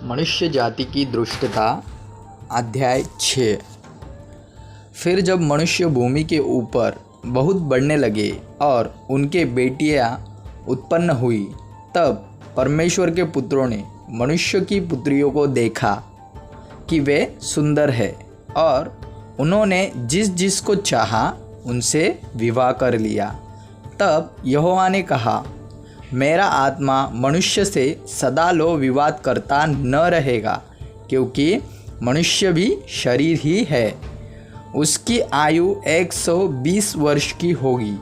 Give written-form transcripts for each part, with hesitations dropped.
मनुष्य जाति की दुष्टता। अध्याय 6। फिर जब मनुष्य भूमि के ऊपर बहुत बढ़ने लगे और उनके बेटियां उत्पन्न हुई, तब परमेश्वर के पुत्रों ने मनुष्य की पुत्रियों को देखा कि वे सुंदर है, और उन्होंने जिस जिस को चाहा उनसे विवाह कर लिया। तब यहोवा ने कहा, मेरा आत्मा मनुष्य से सदा लो विवाद करता न रहेगा, क्योंकि मनुष्य भी शरीर ही है। उसकी आयु 120 वर्ष की होगी।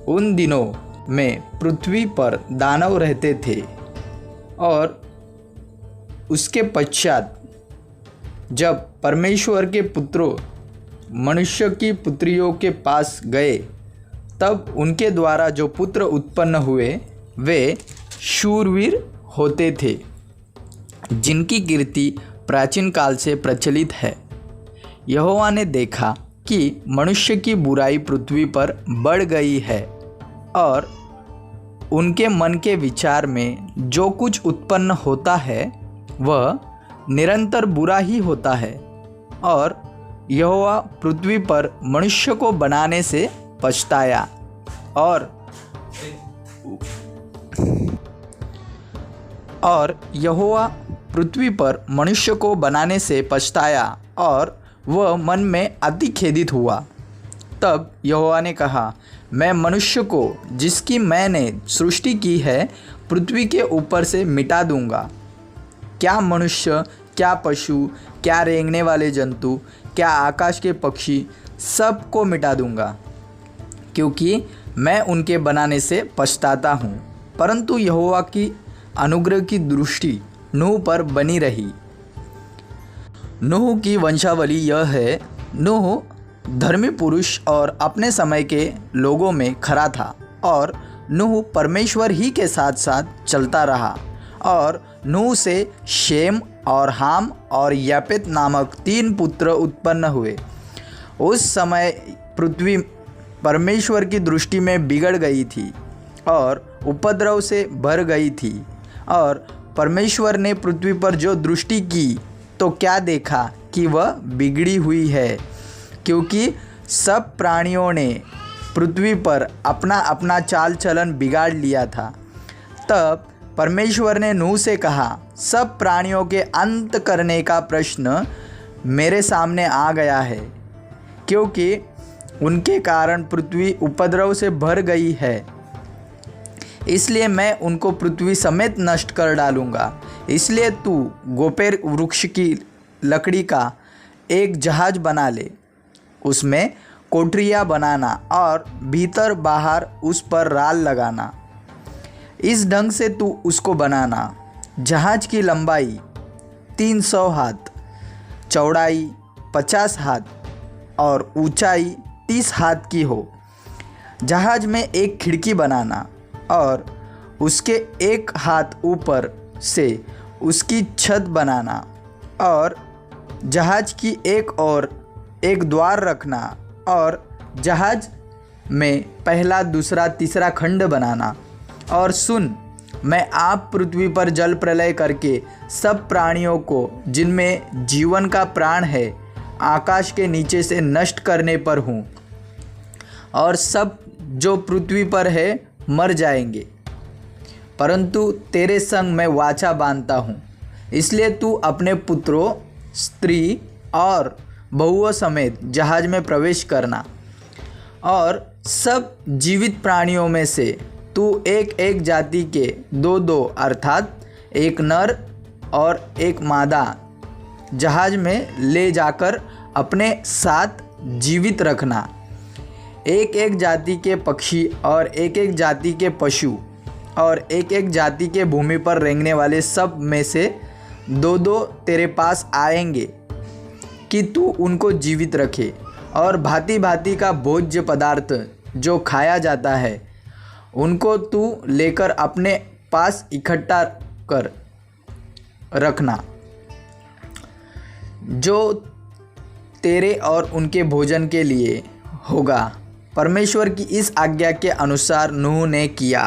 उन दिनों में पृथ्वी पर दानव रहते थे, और उसके पश्चात जब परमेश्वर के पुत्रों मनुष्य की पुत्रियों के पास गए, तब उनके द्वारा जो पुत्र उत्पन्न हुए वे शूरवीर होते थे, जिनकी कीर्ति प्राचीन काल से प्रचलित है। यहोवा ने देखा कि मनुष्य की बुराई पृथ्वी पर बढ़ गई है, और उनके मन के विचार में जो कुछ उत्पन्न होता है वह निरंतर बुरा ही होता है। और यहोवा पृथ्वी पर मनुष्य को बनाने से पछताया, और यहोवा पृथ्वी पर मनुष्य को बनाने से पछताया और वह मन में अति खेदित हुआ। तब यहोवा ने कहा, मैं मनुष्य को जिसकी मैंने सृष्टि की है पृथ्वी के ऊपर से मिटा दूंगा। क्या मनुष्य, क्या पशु, क्या रेंगने वाले जंतु, क्या आकाश के पक्षी, सब को मिटा दूंगा, क्योंकि मैं उनके बनाने से पछताता हूँ। परंतु यहोवा की अनुग्रह की दृष्टि नूह पर बनी रही। नूह की वंशावली यह है। नूह धर्मी पुरुष और अपने समय के लोगों में खरा था, और नूह परमेश्वर ही के साथ साथ चलता रहा। और नूह से शेम और हाम और यापेत नामक 3 पुत्र उत्पन्न हुए। उस समय पृथ्वी परमेश्वर की दृष्टि में बिगड़ गई थी और उपद्रव से भर गई थी। और परमेश्वर ने पृथ्वी पर जो दृष्टि की तो क्या देखा कि वह बिगड़ी हुई है, क्योंकि सब प्राणियों ने पृथ्वी पर अपना अपना चाल चलन बिगाड़ लिया था। तब परमेश्वर ने नूह से कहा, सब प्राणियों के अंत करने का प्रश्न मेरे सामने आ गया है, क्योंकि उनके कारण पृथ्वी उपद्रव से भर गई है। इसलिए मैं उनको पृथ्वी समेत नष्ट कर डालूँगा। इसलिए तू गोपेर वृक्ष की लकड़ी का एक जहाज बना ले, उसमें कोठरियाँ बनाना और भीतर बाहर उस पर राल लगाना। इस ढंग से तू उसको बनाना। जहाज की लंबाई 300 हाथ, चौड़ाई 50 हाथ और ऊंचाई 30 हाथ की हो। जहाज में एक खिड़की बनाना और उसके एक हाथ ऊपर से उसकी छत बनाना, और जहाज की एक और एक द्वार रखना, और जहाज में पहला, दूसरा, तीसरा खंड बनाना। और सुन, मैं आप पृथ्वी पर जल प्रलय करके सब प्राणियों को जिनमें जीवन का प्राण है आकाश के नीचे से नष्ट करने पर हूँ, और सब जो पृथ्वी पर है मर जाएंगे। परंतु तेरे संग मैं वाचा बांधता हूँ। इसलिए तू अपने पुत्रों, स्त्री और बहुओं समेत जहाज में प्रवेश करना, और सब जीवित प्राणियों में से तू एक एक जाति के 2-2 अर्थात एक नर और एक मादा जहाज में ले जाकर अपने साथ जीवित रखना। एक एक जाति के पक्षी और एक एक जाति के पशु और एक एक जाति के भूमि पर रेंगने वाले सब में से 2-2 तेरे पास आएंगे कि तू उनको जीवित रखे। और भांति भांति का भोज्य पदार्थ जो खाया जाता है उनको तू लेकर अपने पास इकट्ठा कर रखना, जो तेरे और उनके भोजन के लिए होगा। परमेश्वर की इस आज्ञा के अनुसार नूह ने किया।